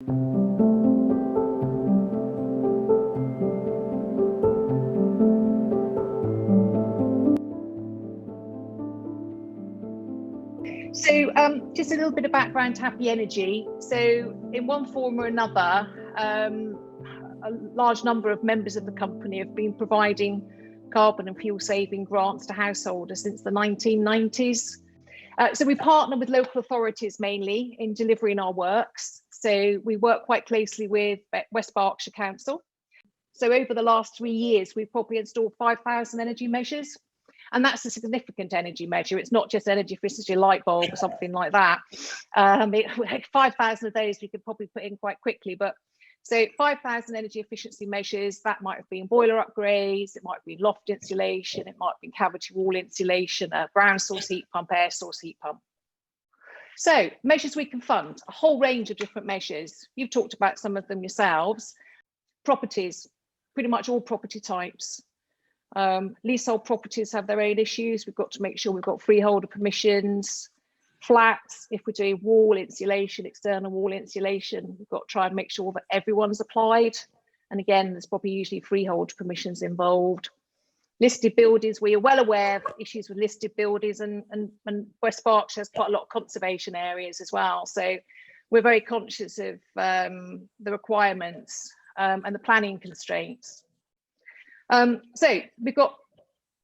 So just a little bit of background to Happy Energy. So in one form or another, a large number of members of the company have been providing carbon and fuel saving grants to householders since the 1990s. So we partner with local authorities mainly in delivering our works. So we work quite closely with West Berkshire Council. So over the last 3 years, we've probably installed 5,000 energy measures. And that's a significant energy measure. It's not just energy efficiency light bulb or something like that. 5,000 of those we could probably put in quite quickly. But so 5,000 energy efficiency measures, that might have been boiler upgrades, it might have been loft insulation, it might have been cavity wall insulation, a ground source heat pump, air source heat pump. So measures we can fund, a whole range of different measures. You've talked about some of them yourselves. Properties, pretty much all property types. Leasehold properties have their own issues. We've got to make sure we've got freeholder permissions. Flats, if we're doing wall insulation, external wall insulation, we've got to try and make sure that everyone's applied. And again, there's probably usually freeholder permissions involved. Listed buildings, we are well aware of issues with listed buildings, and West Berkshire has quite a lot of conservation areas as well. So we're very conscious of the requirements and the planning constraints. So we've got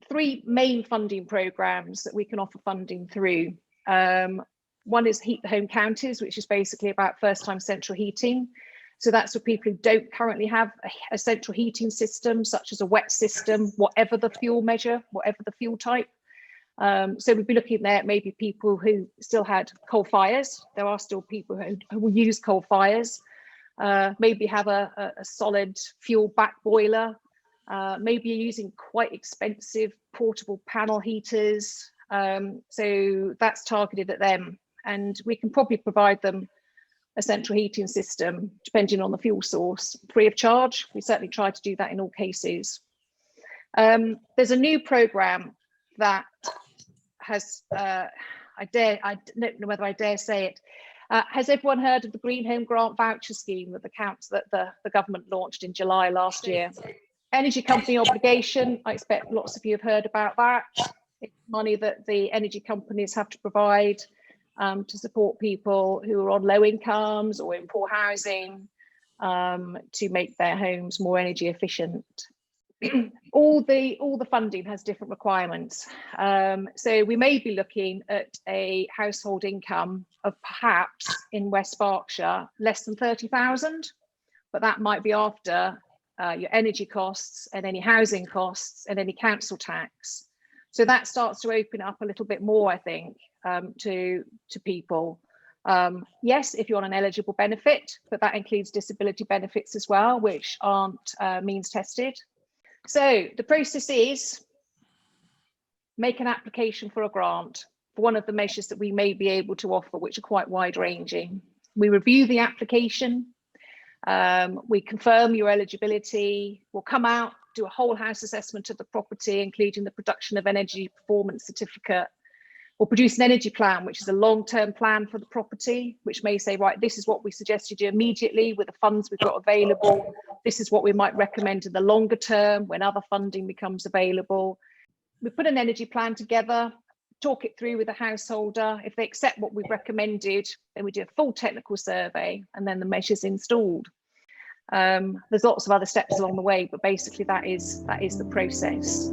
3 main funding programs that we can offer funding through. One is Heat the Home Counties, which is basically about first-time central heating. So that's for people who don't currently have a central heating system, such as a wet system, whatever the fuel measure, whatever the fuel type. So we'd be looking at maybe people who still had coal fires. There are still people who will use coal fires, maybe have a solid fuel back boiler. Maybe you're using quite expensive portable panel heaters. So that's targeted at them. And we can probably provide them a central heating system, depending on the fuel source, free of charge. We certainly try to do that in all cases. There's a new programme that has, I don't know whether I dare say it. Has everyone heard of the Green Home Grant Voucher Scheme that the government launched in July last year? Energy company obligation, I expect lots of you have heard about that. It's money that the energy companies have to provide to support people who are on low incomes or in poor housing to make their homes more energy efficient. all the funding has different requirements. So we may be looking at a household income of perhaps in West Berkshire less than 30,000, but that might be after your energy costs and any housing costs and any council tax. So that starts to open up a little bit more, I think, to people. Yes, if you're on an eligible benefit, but that includes disability benefits as well, which aren't means tested. So the process is make an application for a grant for one of the measures that we may be able to offer, which are quite wide ranging. We review the application. We confirm your eligibility. We'll come out, do a whole house assessment of the property, including the production of energy performance certificate. We'll produce an energy plan, which is a long-term plan for the property, which may say, right, this is what we suggest you do immediately with the funds we've got available. This is what we might recommend in the longer term when other funding becomes available. We put an energy plan together, talk it through with the householder. If they accept what we've recommended, then we do a full technical survey and then the measure's installed. There's lots of other steps along the way, but basically that is the process.